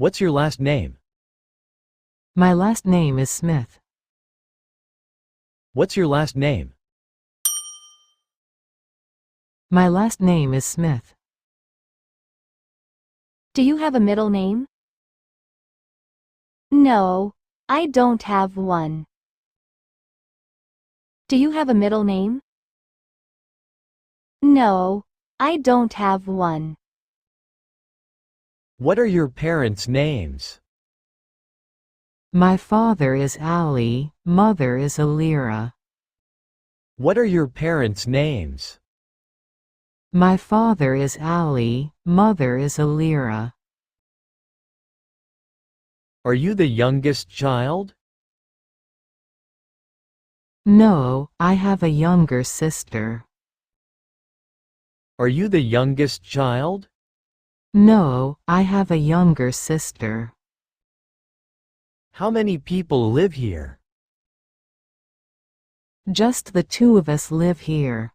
What's your last name? My last name is Smith. What's your last name? My last name is Smith. Do you have a middle name? No, I don't have one. Do you have a middle name? No, I don't have one. What are your parents' names? My father is Ali, mother is Alira. What are your parents' names? My father is Ali, mother is Alira. Are you the youngest child? No, I have a younger sister. Are you the youngest child? No, I have a younger sister. How many people live here? Just the two of us live here.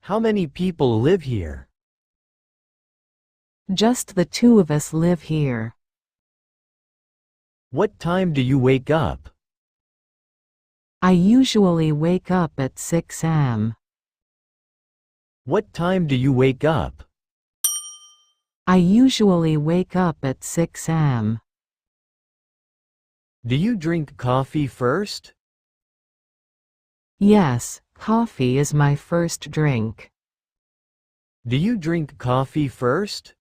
How many people live here? Just the two of us live here. What time do you wake up? I usually wake up at 6 am. What time do you wake up? I usually wake up at 6 am. Do you drink coffee first? Yes, coffee is my first drink. Do you drink coffee first?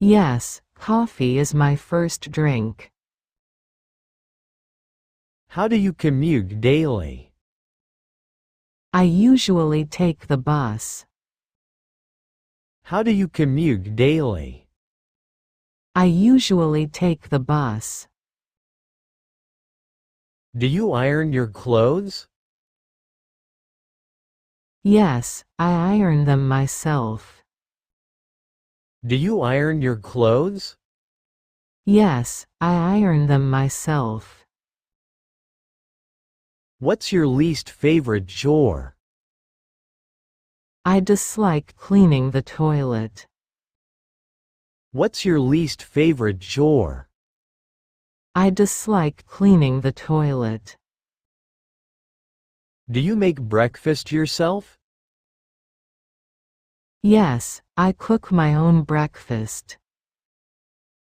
Yes, coffee is my first drink. How do you commute daily? I usually take the bus. How do you commute daily? I usually take the bus. Do you iron your clothes? Yes, I iron them myself. Do you iron your clothes? Yes, I iron them myself. What's your least favorite chore? I dislike cleaning the toilet. What's your least favorite chore? I dislike cleaning the toilet. Do you make breakfast yourself? Yes, I cook my own breakfast.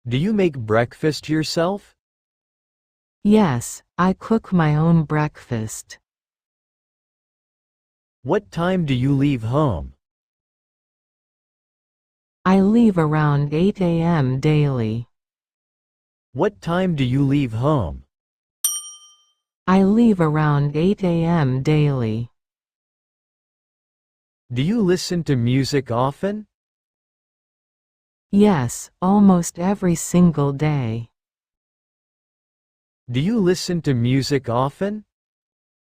Do you make breakfast yourself? Yes, I cook my own breakfast. What time do you leave home? I leave around 8 am daily. What time do you leave home? I leave around 8 am daily. Do you listen to music often? Yes, almost every single day. Do you listen to music often?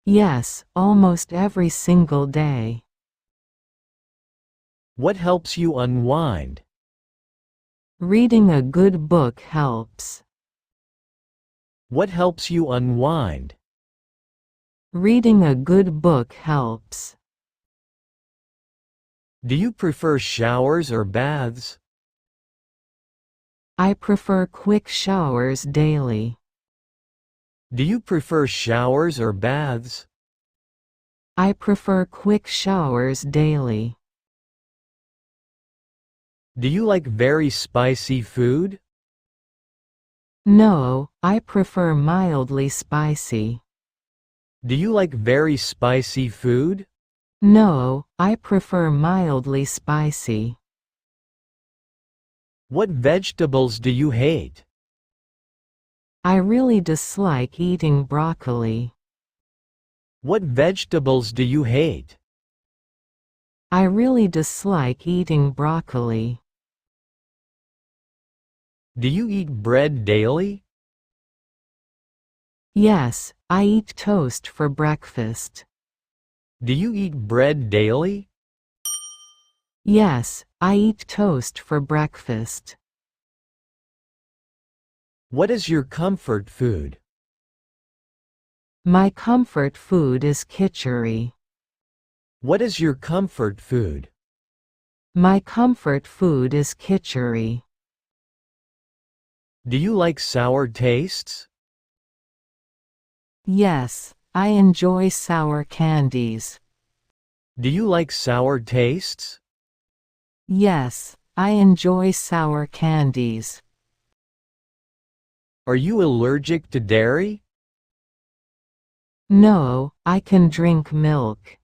Yes, almost every single day. What helps you unwind? Reading a good book helps. What helps you unwind? Reading a good book helps. Do you prefer showers or baths? I prefer quick showers daily. Do you prefer showers or baths? I prefer quick showers daily. Do you like very spicy food? No, I prefer mildly spicy. Do you like very spicy food? No, I prefer mildly spicy. What vegetables do you hate? I really dislike eating broccoli. What vegetables do you hate? I really dislike eating broccoli. Do you eat bread daily? Yes, I eat toast for breakfast. Do you eat bread daily? Yes, I eat toast for breakfast. What is your comfort food? My comfort food is khichdi. What is your comfort food? My comfort food is khichdi. Do you like sour tastes? Yes, I enjoy sour candies. Do you like sour tastes? Yes, I enjoy sour candies. Are you allergic to dairy? No, I can drink milk.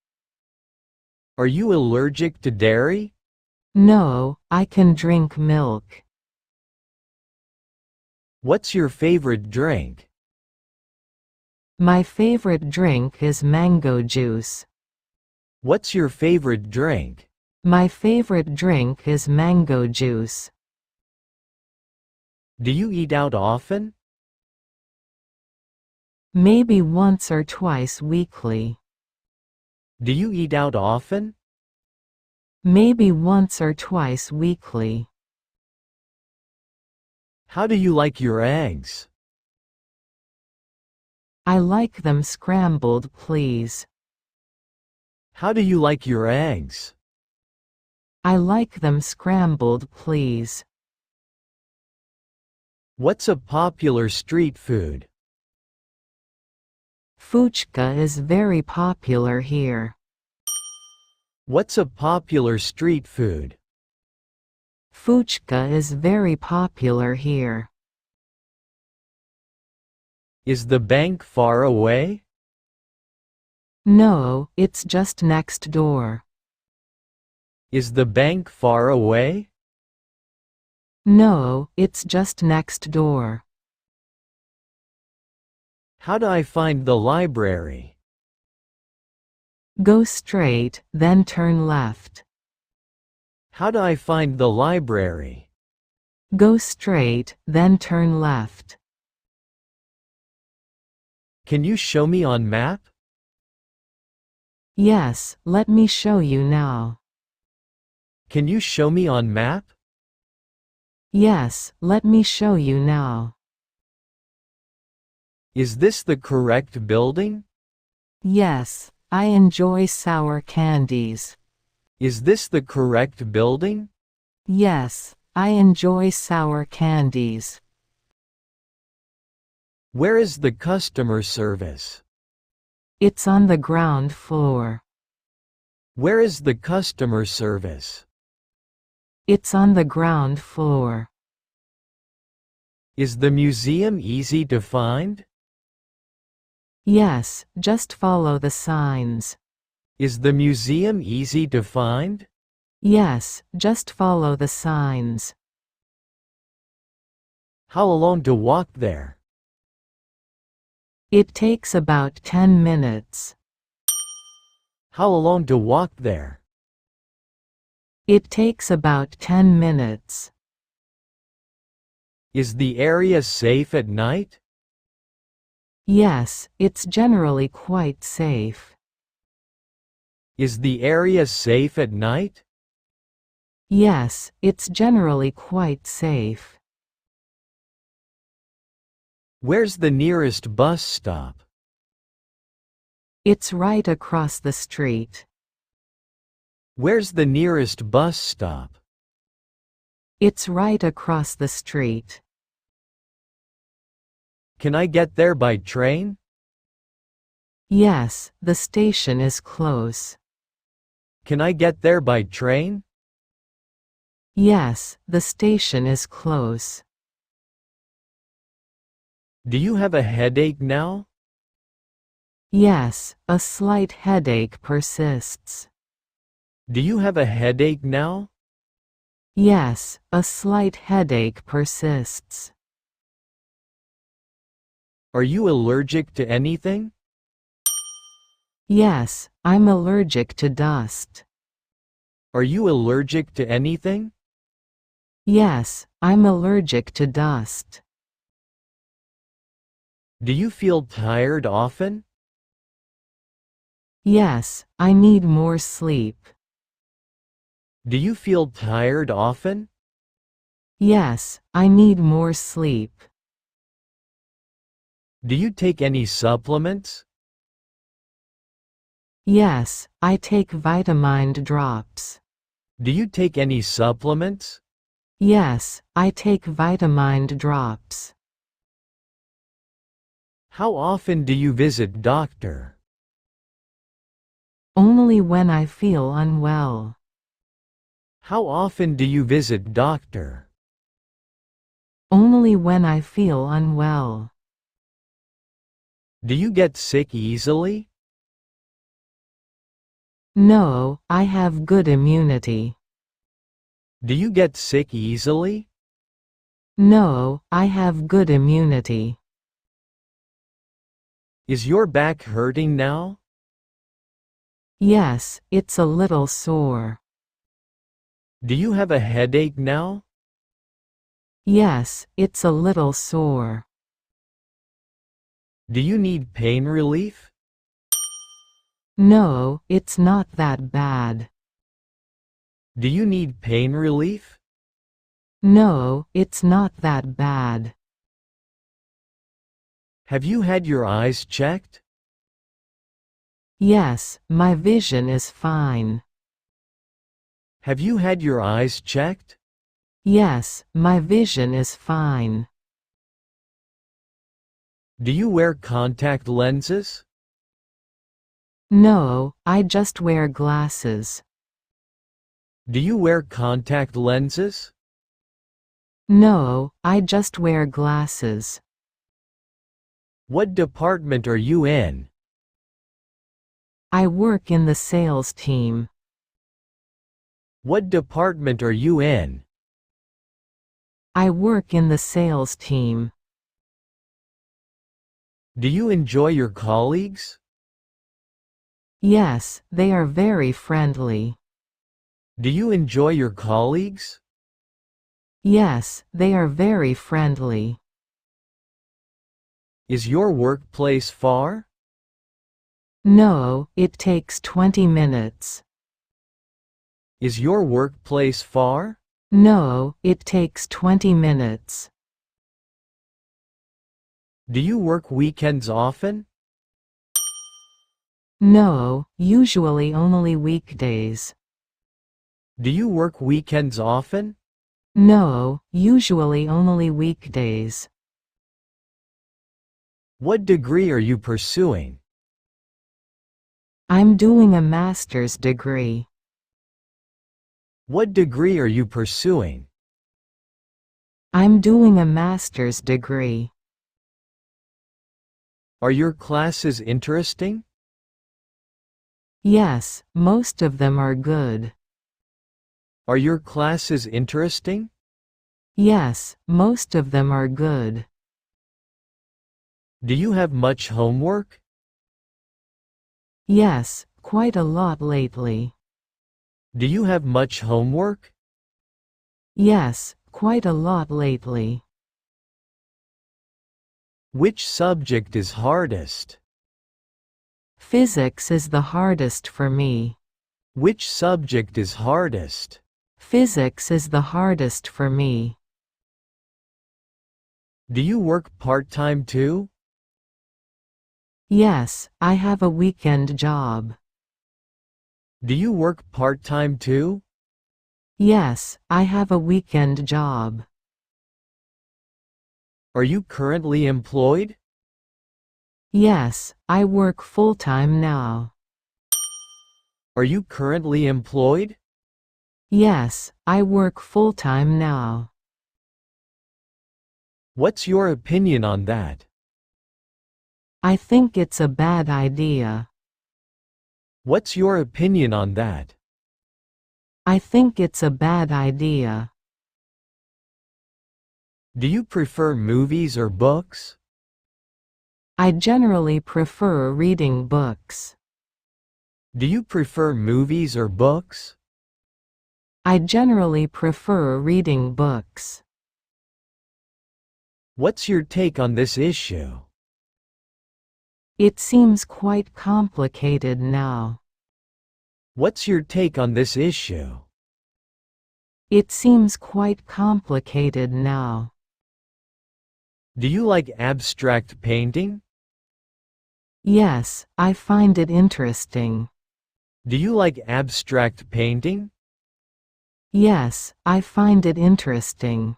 Are you allergic to dairy? No, I can drink milk. What's your favorite drink? My favorite drink is mango juice. What's your favorite drink? My favorite drink is mango juice. Do you eat out often? Maybe once or twice weekly. Do you eat out often? Maybe once or twice weekly. How do you like your eggs? I like them scrambled, please. How do you like your eggs? I like them scrambled, please. What's a popular street food? Fuchka is very popular here. What's a popular street food? Fuchka is very popular here. Is the bank far away? No, it's just next door. Is the bank far away? No, it's just next door. How do I find the library? Go straight, then turn left. How do I find the library? Go straight, then turn left. Can you show me on map? Yes, let me show you now. Can you show me on map? Yes, let me show you now. Is this the correct building? Yes, I enjoy sour candies. Is this the correct building? Yes, I enjoy sour candies. Where is the customer service? It's on the ground floor. Where is the customer service? It's on the ground floor. Is the museum easy to find? Yes, just follow the signs. Is the museum easy to find? Yes, just follow the signs. How long to walk there? It takes about 10 minutes. How long to walk there? It takes about 10 minutes. Is the area safe at night? Yes, it's generally quite safe. Is the area safe at night? Yes, it's generally quite safe. Where's the nearest bus stop? It's right across the street. Where's the nearest bus stop? It's right across the street. Can I get there by train? Yes, the station is close. Can I get there by train? Yes, the station is close. Do you have a headache now? Yes, a slight headache persists. Do you have a headache now? Yes, a slight headache persists. Are you allergic to anything? Yes, I'm allergic to dust. Are you allergic to anything? Yes, I'm allergic to dust. Do you feel tired often? Yes, I need more sleep. Do you feel tired often? Yes, I need more sleep. Do you take any supplements? Yes, I take vitamin drops. Do you take any supplements? Yes, I take vitamin drops. How often do you visit doctor? Only when I feel unwell. How often do you visit doctor? Only when I feel unwell. Do you get sick easily? No, I have good immunity. Do you get sick easily? No, I have good immunity. Is your back hurting now? Yes, it's a little sore. Do you have a headache now? Yes, it's a little sore. Do you need pain relief? No, it's not that bad. Do you need pain relief? No, it's not that bad. Have you had your eyes checked? Yes, my vision is fine. Have you had your eyes checked? Yes, my vision is fine. Do you wear contact lenses? No, I just wear glasses. Do you wear contact lenses? No, I just wear glasses. What department are you in? I work in the sales team. What department are you in? I work in the sales team. Do you enjoy your colleagues? Yes, they are very friendly. Do you enjoy your colleagues? Yes, they are very friendly. Is your workplace far? No, it takes 20 minutes. Is your workplace far? No, it takes 20 minutes. Do you work weekends often? No, usually only weekdays. Do you work weekends often? No, usually only weekdays. What degree are you pursuing? I'm doing a master's degree. What degree are you pursuing? I'm doing a master's degree. Are your classes interesting? Yes, most of them are good. Are your classes interesting? Yes, most of them are good. Do you have much homework? Yes, quite a lot lately. Do you have much homework? Yes, quite a lot lately. Which subject is hardest? Physics is the hardest for me. Which subject is hardest? Physics is the hardest for me. Do you work part-time too? Yes, I have a weekend job. Do you work part-time too? Yes, I have a weekend job. Are you currently employed? Yes, I work full-time now. Are you currently employed? Yes, I work full-time now. What's your opinion on that? I think it's a bad idea. What's your opinion on that? I think it's a bad idea. Do you prefer movies or books? I generally prefer reading books. Do you prefer movies or books? I generally prefer reading books. What's your take on this issue? It seems quite complicated now. What's your take on this issue? It seems quite complicated now. Do you like abstract painting? Yes, I find it interesting. Do you like abstract painting? Yes, I find it interesting.